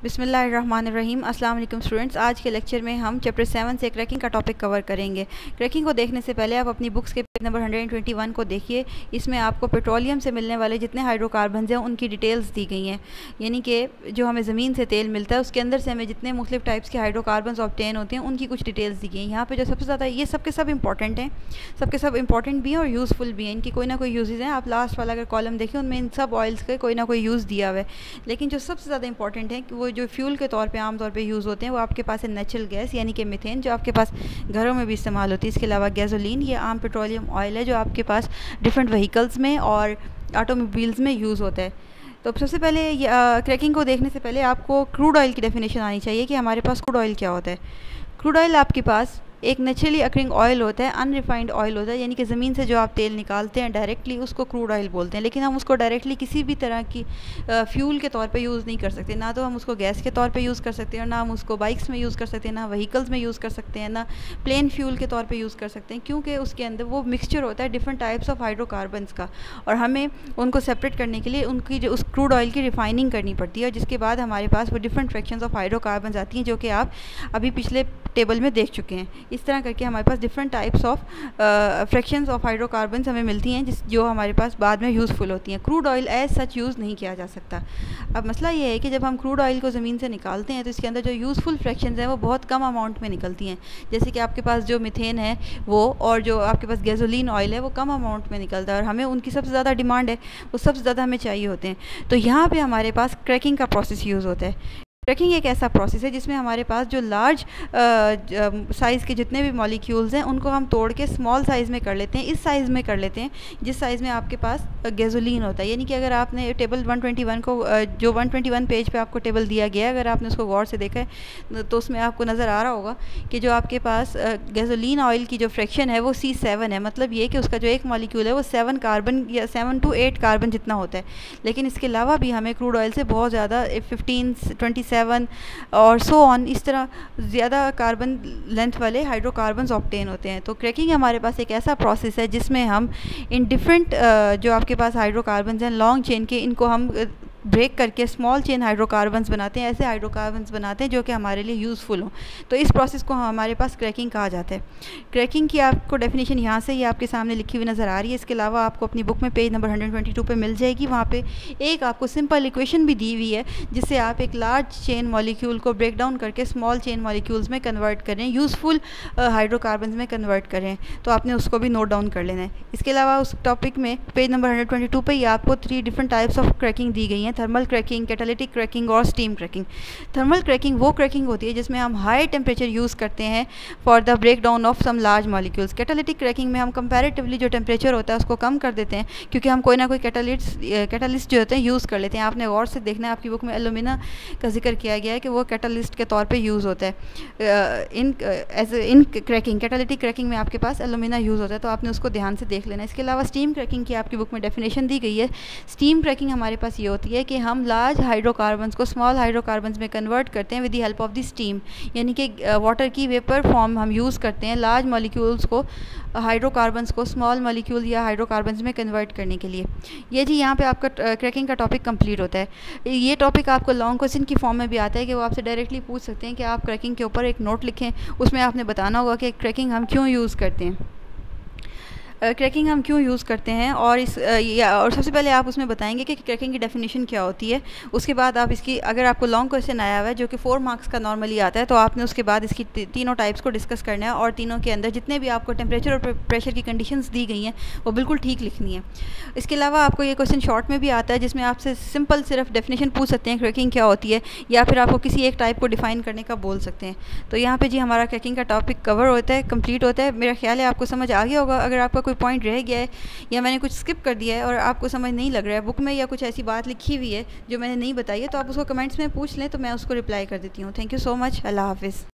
बिस्मिल्लाहिर्रहमानिर्रहीम। अस्सलाम वालेकुम स्टूडेंट्स। आज के लेक्चर में हम चैप्टर 7 से क्रैकिंग का टॉपिक कवर करेंगे। क्रैकिंग को देखने से पहले आप अपनी बुक्स के पेज नंबर 121 को देखिए। इसमें आपको पेट्रोलियम से मिलने वाले जितने हाइड्रोकार्बन्स हैं उनकी डिटेल्स दी गई हैं, यानी कि जो हमें ज़मीन से तेल मिलता है उसके अंदर से हमें जितने मुख्तलिफ टाइप्स के हाइड्रोकार्बन्स ऑब्टेन होते हैं उनकी कुछ डिटेल्स दी गई हैं। यहाँ पर जो सबसे ज़्यादा ये सब के सब इंपॉर्टेंट हैं, सबके सब इंपॉर्टेंट भी हैं और यूज़फुल भी हैं। इनकी कोई ना कोई यूजेज़ हैं। आप लास्ट वाला अगर कॉलम देखें उनमें इन सब ऑयल्स का कोई ना कोई यूज़ दिया हुआ है, लेकिन जो सबसे ज़्यादा इंपॉर्टेंट है कि वो जो फ्यूल के तौर पे आम तौर पे यूज़ होते हैं वो आपके पास है नेचुरल गैस यानी कि मीथेन, जो आपके पास घरों में भी इस्तेमाल होती है। इसके अलावा गैसोलीन, ये आम पेट्रोलियम ऑयल है जो आपके पास डिफरेंट व्हीकल्स में और ऑटोमोबाइल्स में यूज़ होता है। तो सबसे पहले क्रैकिंग को देखने से पहले आपको क्रूड ऑयल की डेफिनेशन आनी चाहिए कि हमारे पास क्रूड ऑयल क्या होता है। क्रूड ऑयल आपके पास एक नेचुरली अकरिंग ऑयल होता है, अनरिफाइंड ऑयल होता है, यानी कि ज़मीन से जो आप तेल निकालते हैं डायरेक्टली उसको क्रूड ऑयल बोलते हैं। लेकिन हम उसको डायरेक्टली किसी भी तरह की फ्यूल के तौर पे यूज़ नहीं कर सकते। ना तो हम उसको गैस के तौर पे यूज़ कर सकते हैं, ना हम उसको बाइक्स में यूज़ कर सकते हैं, ना व्हीकल्स में यूज़ कर सकते हैं, ना प्लेन फ्यूल के तौर पर यूज़ कर सकते हैं, क्योंकि उसके अंदर वो मिक्सचर होता है डिफरेंट टाइप्स ऑफ हाइड्रोकार्बन्स का, और हमें उनको सेपरेट करने के लिए उनकी जो उस क्रूड ऑयल की रिफाइनिंग करनी पड़ती है, और जिसके बाद हमारे पास वो डिफरेंट फ्रैक्शंस ऑफ हाइड्रोकार्बन्स आती हैं जो कि आप अभी पिछले टेबल में देख चुके हैं। इस तरह करके हमारे पास different types of fractions of hydrocarbons हमें मिलती हैं जो हमारे पास बाद में यूज़फुल होती हैं। Crude oil as such use नहीं किया जा सकता। अब मसला ये है कि जब हम क्रूड ऑयल को ज़मीन से निकालते हैं तो इसके अंदर जो यूज़फुल फ्रैक्शंस हैं वो बहुत कम अमाउंट में निकलती हैं। जैसे कि आपके पास जो मीथेन है वो, और जो आपके पास गैसोलीन ऑयल है वो कम अमाउंट में निकलता है और हमें उनकी सबसे ज़्यादा डिमांड है, वो सबसे ज़्यादा हमें चाहिए होते हैं। तो यहाँ पर हमारे पास क्रैकिंग का प्रोसेस यूज़ होता है। क्रैकिंग एक ऐसा प्रोसेस है जिसमें हमारे पास जो लार्ज साइज़ के जितने भी मॉलिक्यूल्स हैं उनको हम तोड़ के स्मॉल साइज़ में कर लेते हैं। इस साइज़ में कर लेते हैं जिस साइज़ में आपके पास गैसोलीन होता है। यानी कि अगर आपने टेबल 121 को जो 121 पेज पे आपको टेबल दिया गया है, अगर आपने उसको गौर से देखा है तो उसमें आपको नज़र आ रहा होगा कि जो आपके पास गैसोलीन ऑयल की जो फ्रैक्शन है वो C7 है। मतलब ये कि उसका जो एक मॉलिक्यूल है वो 7 कार्बन या 7 to 8 कार्बन जितना होता है। लेकिन इसके अलावा भी हमें क्रूड ऑयल से बहुत ज़्यादा 15, 27 और सो ऑन, इस तरह ज़्यादा कार्बन लेंथ वाले हाइड्रोकार्बन्स ऑब्टेन होते हैं। तो क्रैकिंग हमारे पास एक ऐसा प्रोसेस है जिसमें हम इन डिफरेंट जो आपके पास हाइड्रोकार्बन्स हैं लॉन्ग चेन के, इनको हम ब्रेक करके स्मॉल चेन हाइड्रोकार्बन्स बनाते हैं। ऐसे हाइड्रोकार्बन्स बनाते हैं जो कि हमारे लिए यूज़फुल हों। तो इस प्रोसेस को हमारे पास क्रैकिंग कहा जाता है। क्रैकिंग की आपको डेफिनेशन यहाँ से ही आपके सामने लिखी हुई नज़र आ रही है। इसके अलावा आपको अपनी बुक में पेज नंबर 122 पे मिल जाएगी। वहाँ पे एक आपको सिंपल इक्वेशन भी दी हुई है जिससे आप एक लार्ज चेन मॉलिक्यूल को ब्रेक डाउन करके स्मॉल चेन मॉलिक्यूल्स में कन्वर्ट करें, यूज़फुल हाइड्रोकार्बन्स में कन्वर्ट करें। तो आपने उसको भी नोट डाउन कर लेना है। इसके अलावा उस टॉपिक में पेज नंबर 122 पे ही आपको 3 डिफरेंट टाइप्स ऑफ क्रैकिंग दी गई हैं: थर्मल क्रैकिंग, कैटालिटिक क्रैकिंग और स्टीम क्रैकिंग। थर्मल क्रैकिंग वो क्रैकिंग होती है जिसमें हम हाई टेम्परेचर यूज़ करते हैं for the break down of some large molecules. Catalytic cracking में हम कंपैरेटिवली जो टेम्परेचर होता है उसको कम कर देते हैं, क्योंकि हम कोई ना कोई कैटालिस्ट जो होते हैं यूज़ कर लेते हैं। आपने गौर से देखना है, आपकी बुक में एलुमिना का जिक्र किया गया है कि वो कैटालिस्ट के तौर पर यूज़ होता है। इन क्रैकिंग, कैटालिटिक क्रैकिंग में आपके पास एलुमिना यूज़ होता है, तो आपने उसको ध्यान से देख लेना है। इसके अलावा स्टीम क्रैकिंग की आपकी बुक में डेफिनेशन दी गई है। स्टीम क्रैकिंग हमारे पास ये होती है कि हम लार्ज हाइड्रोकार्बन्स को स्मॉल हाइड्रोकार्बन्स में कन्वर्ट करते हैं with the help of the steam, यानी कि वाटर की वेपर फॉर्म हम यूज़ करते हैं लार्ज मॉलिक्यूल्स को, हाइड्रोकार्बन्स को स्मॉल मॉलिक्यूल या हाइड्रोकार्बन्स में कन्वर्ट करने के लिए। ये जी यहाँ पे आपका क्रैकिंग का टॉपिक कंप्लीट होता है। ये टॉपिक आपको लॉन्ग क्वेश्चन की फॉर्म में भी आता है कि वो आपसे डायरेक्टली पूछ सकते हैं कि आप क्रैकिंग के ऊपर एक नोट लिखें, उसमें आपने बताना होगा कि क्रैकिंग हम क्यों यूज़ करते हैं, क्रैकिंग हम क्यों यूज़ करते हैं, और और सबसे पहले आप उसमें बताएंगे कि क्रैकिंग की डेफिनेशन क्या होती है। उसके बाद आप इसकी, अगर आपको लॉन्ग क्वेश्चन आया हुआ है जो कि 4 मार्क्स का नॉर्मली आता है, तो आपने उसके बाद इसकी तीनों टाइप्स को डिस्कस करना है और तीनों के अंदर जितने भी आपको टेम्परेचर और प्रेशर की कंडीशंस दी गई हैं वो बिल्कुल ठीक लिखनी है। इसके अलावा आपको ये क्वेश्चन शॉर्ट में भी आता है जिसमें आपसे सिंपल सिर्फ डेफिनेशन पूछ सकते हैं क्रैकिंग क्या होती है, या फिर आपको किसी एक टाइप को डिफ़ाइन करने का बोल सकते हैं। तो यहाँ पर जी हमारा क्रैकिंग का टॉपिक कवर होता है, कम्प्लीट होता है। मेरा ख्याल है आपको समझ आ गया होगा। अगर आपका कोई पॉइंट रह गया है या मैंने कुछ स्किप कर दिया है और आपको समझ नहीं लग रहा है बुक में, या कुछ ऐसी बात लिखी हुई है जो मैंने नहीं बताई है, तो आप उसको कमेंट्स में पूछ लें तो मैं उसको रिप्लाई कर देती हूँ। Thank you so much. अल्लाह हाफ़िज़।